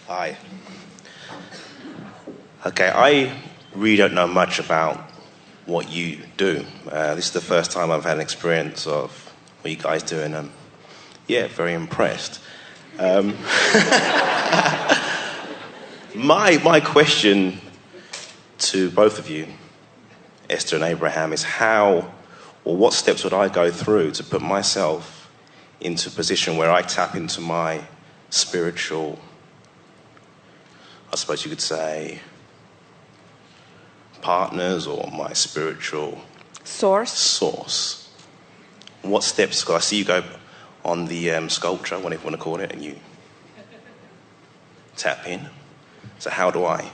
Hi. Okay, I really don't know much about what you do. This is the first time I've had an experience of what you guys do, and I'm, very impressed. My question to both of you, Esther and Abraham, is how or what steps would I go through to put myself into a position where I tap into my spiritual, I suppose you could say, partners or my spiritual source. What steps? Because I see you go on the sculpture, whatever you want to call it, and you tap in. So how do I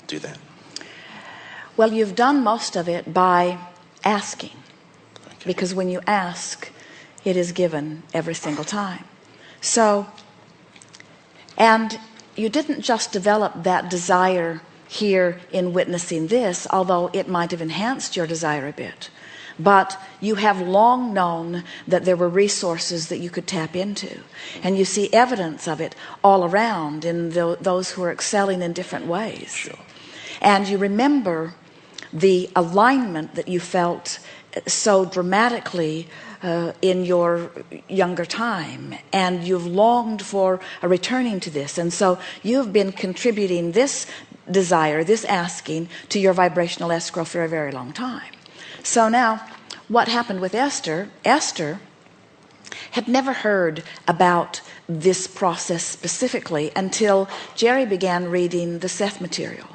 do that? Well, you've done most of it by asking. Okay. Because when you ask, it is given every single time. So, and you didn't just develop that desire here in witnessing this, although it might have enhanced your desire a bit. But you have long known that there were resources that you could tap into. And you see evidence of it all around in those who are excelling in different ways. Sure. And you remember the alignment that you felt so dramatically in your younger time, and you've longed for a returning to this, and so you've been contributing this desire, this asking, to your vibrational escrow for a very long time. So now what happened with Esther had never heard about this process specifically until Jerry began reading the Seth material.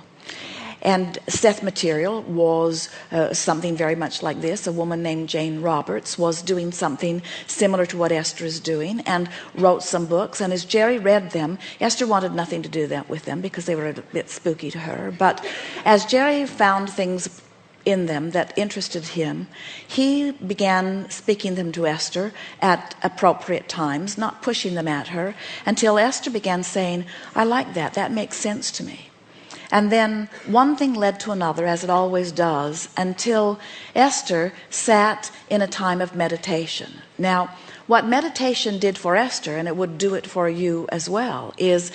And Seth material was something very much like this. A woman named Jane Roberts was doing something similar to what Esther is doing and wrote some books. And as Jerry read them, Esther wanted nothing to do with them because they were a bit spooky to her. But as Jerry found things in them that interested him, he began speaking them to Esther at appropriate times, not pushing them at her, until Esther began saying, I like that. That makes sense to me. And then one thing led to another, as it always does, until Esther sat in a time of meditation. Now, what meditation did for Esther, and it would do it for you as well, is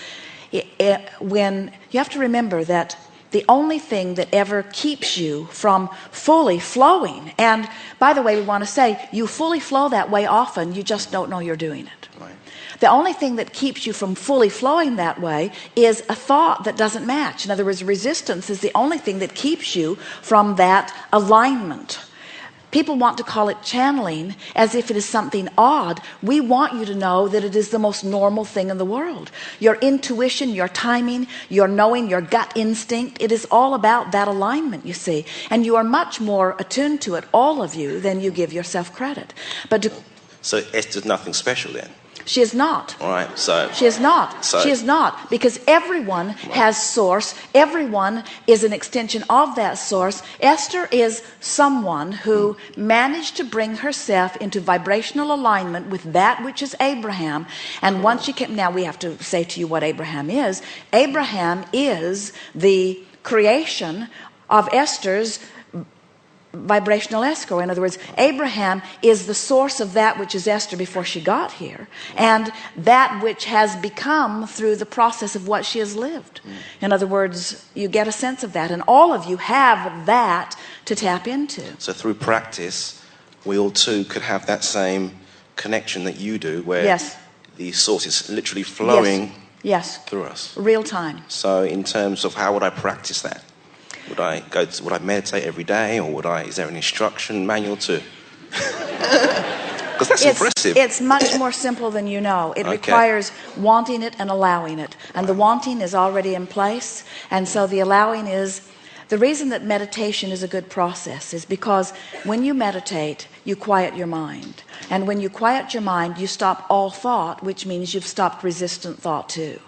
when you have to remember that the only thing that ever keeps you from fully flowing, and by the way, we want to say you fully flow that way often, you just don't know you're doing it. Right. The only thing that keeps you from fully flowing that way is a thought that doesn't match. In other words, resistance is the only thing that keeps you from that alignment. People want to call it channeling as if it is something odd. We want you to know that it is the most normal thing in the world. Your intuition, your timing, your knowing, your gut instinct, it is all about that alignment, you see. And you are much more attuned to it, all of you, than you give yourself credit. So Esther's nothing special then? She is not. All right, so... She is not. She is not. Because everyone has source. Everyone is an extension of that source. Esther is someone who managed to bring herself into vibrational alignment with that which is Abraham. And once she came... Now we have to say to you what Abraham is. Abraham is the creation of Esther's vibrational escrow. In other words, Abraham is the source of that which is Esther before she got here, and that which has become through the process of what she has lived. In other words, you get a sense of that, and all of you have that to tap into. So through practice, we all too could have that same connection that you do, where yes, the source is literally flowing yes, through us. Real time. So in terms of how would I practice that? Would I meditate every day, or is there an instruction manual to? Because that's impressive. It's much more simple than you know. It requires wanting it and allowing it. And the wanting is already in place. And so the allowing is, the reason that meditation is a good process is because when you meditate, you quiet your mind. And when you quiet your mind, you stop all thought, which means you've stopped resistant thought too.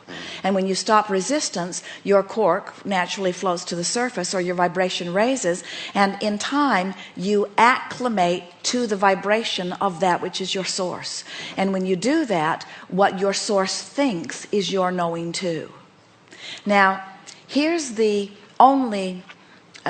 And when you stop resistance, your cork naturally floats to the surface, or your vibration raises, and in time you acclimate to the vibration of that which is your source. And when you do that, what your source thinks is your knowing too. Now, here's the only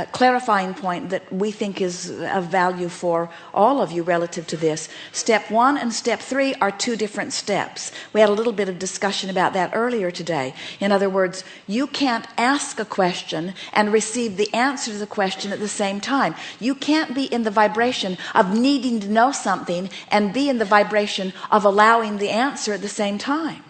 clarifying point that we think is of value for all of you relative to this. Step 1 and step 3 are 2 different steps. We had a little bit of discussion about that earlier today. In other words, you can't ask a question and receive the answer to the question at the same time. You can't be in the vibration of needing to know something and be in the vibration of allowing the answer at the same time.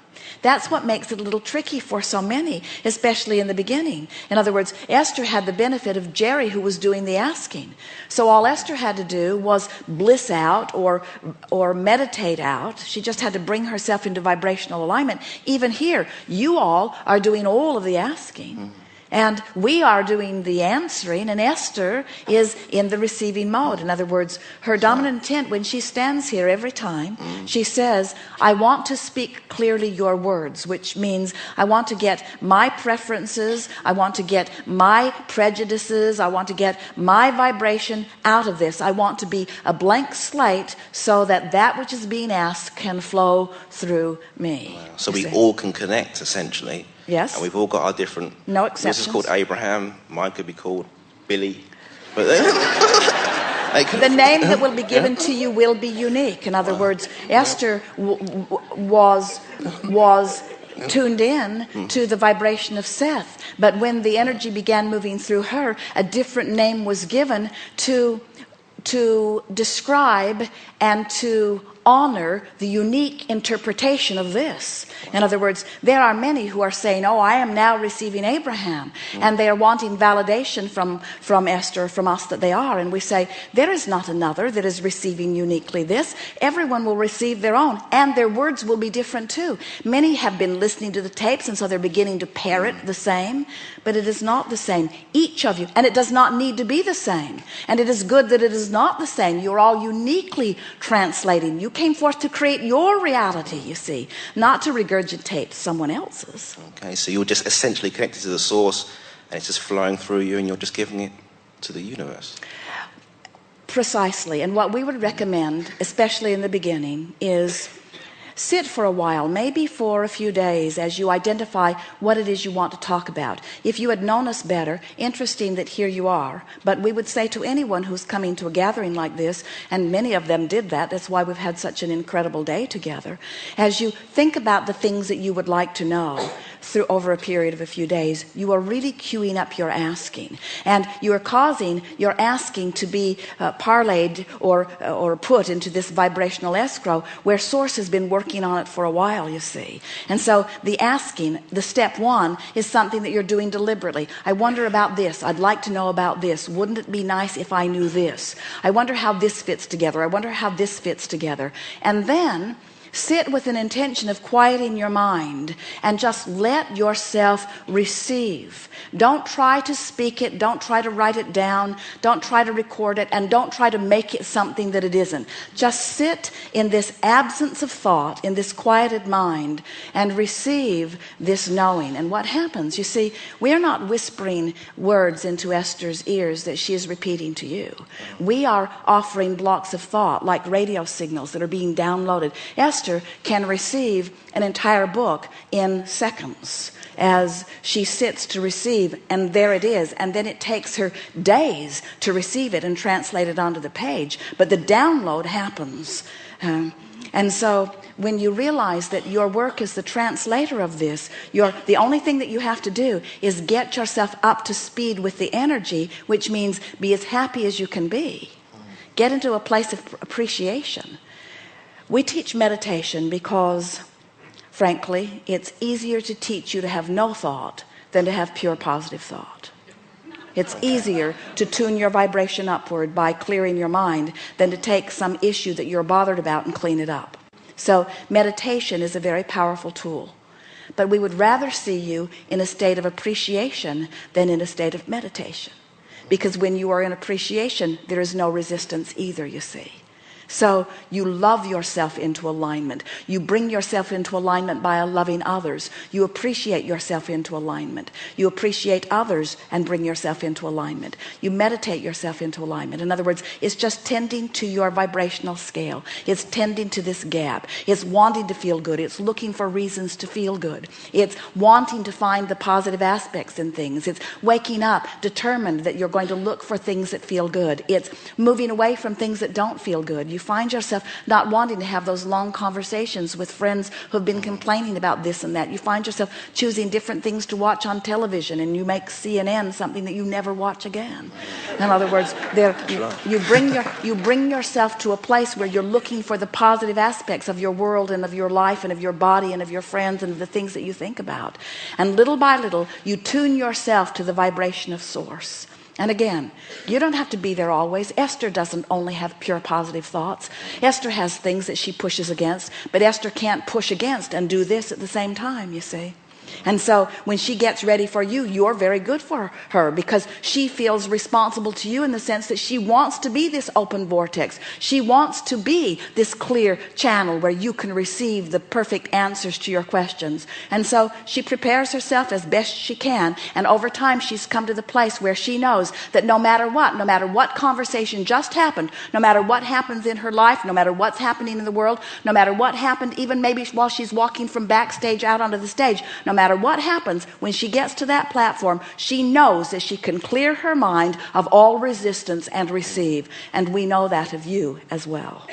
That's what makes it a little tricky for so many, especially in the beginning. In other words, Esther had the benefit of Jerry, who was doing the asking. So all Esther had to do was bliss out or meditate out. She just had to bring herself into vibrational alignment. Even here, you all are doing all of the asking. And we are doing the answering, and Esther is in the receiving mode. In other words, her dominant intent when she stands here every time, she says, I want to speak clearly your words, which means I want to get my preferences, I want to get my prejudices, I want to get my vibration out of this. I want to be a blank slate so that that which is being asked can flow through me. Wow. So we all can connect, essentially. Yes. And we've all got our different... No exceptions. This is called Abraham. Mine could be called Billy. But the name that will be given to you will be unique. In other words, Esther was tuned in to the vibration of Seth. But when the energy began moving through her, a different name was given to describe and to honor the unique interpretation of this. In other words, there are many who are saying, oh, I am now receiving Abraham, and they are wanting validation from Esther, from us, that they are. And we say, there is not another that is receiving uniquely this. Everyone will receive their own, and their words will be different too. Many have been listening to the tapes, and so they're beginning to parrot the same, but it is not the same. Each of you, and it does not need to be the same, and it is good that it is not the same. You're all uniquely translating. You came forth to create your reality, you see, not to regurgitate someone else's. Okay, so you're just essentially connected to the source, and it's just flowing through you, and you're just giving it to the universe. Precisely. And what we would recommend, especially in the beginning, is sit for a while, maybe for a few days, as you identify what it is you want to talk about. If you had known us better, interesting that here you are. But we would say to anyone who's coming to a gathering like this, and many of them did that, that's why we've had such an incredible day together, as you think about the things that you would like to know through over a period of a few days, you are really queuing up your asking, and you are causing your asking to be parlayed or put into this vibrational escrow where source has been working on it for a while, you see. And so the asking, the step 1, is something that you're doing deliberately. I wonder about this. I'd like to know about this. Wouldn't it be nice if I knew this? I wonder how this fits together. I wonder how this fits together. And then sit with an intention of quieting your mind and just let yourself receive. Don't try to speak it. Don't try to write it down. Don't try to record it. And don't try to make it something that it isn't. Just sit in this absence of thought, in this quieted mind, and receive this knowing. And what happens? You see, we are not whispering words into Esther's ears that she is repeating to you. We are offering blocks of thought, like radio signals that are being downloaded. Esther can receive an entire book in seconds as she sits to receive, and there it is. And then it takes her days to receive it and translate it onto the page, but the download happens. And so when you realize that your work is the translator of this, the only thing that you have to do is get yourself up to speed with the energy, which means be as happy as you can be. Get into a place of appreciation. We teach meditation because, frankly, it's easier to teach you to have no thought than to have pure positive thought. It's easier to tune your vibration upward by clearing your mind than to take some issue that you're bothered about and clean it up. So meditation is a very powerful tool. But we would rather see you in a state of appreciation than in a state of meditation. Because when you are in appreciation, there is no resistance either, you see. So you love yourself into alignment. You bring yourself into alignment by loving others. You appreciate yourself into alignment. You appreciate others and bring yourself into alignment. You meditate yourself into alignment. In other words, it's just tending to your vibrational scale. It's tending to this gap. It's wanting to feel good. It's looking for reasons to feel good. It's wanting to find the positive aspects in things. It's waking up determined that you're going to look for things that feel good. It's moving away from things that don't feel good. You find yourself not wanting to have those long conversations with friends who've been complaining about this and that. You find yourself choosing different things to watch on television, and you make CNN something that you never watch again. In other words, you bring yourself to a place where you're looking for the positive aspects of your world and of your life and of your body and of your friends and of the things that you think about. And little by little, you tune yourself to the vibration of source. And again, you don't have to be there always. Esther doesn't only have pure positive thoughts. Esther has things that she pushes against, but Esther can't push against and do this at the same time, you see. And so when she gets ready for you, you're very good for her, because she feels responsible to you in the sense that she wants to be this open vortex. She wants to be this clear channel where you can receive the perfect answers to your questions. And so she prepares herself as best she can. And over time, she's come to the place where she knows that no matter what conversation just happened, no matter what happens in her life, no matter what's happening in the world, no matter what happened, even maybe while she's walking from backstage out onto the stage, no matter what happens, when she gets to that platform, she knows that she can clear her mind of all resistance and receive. And we know that of you as well.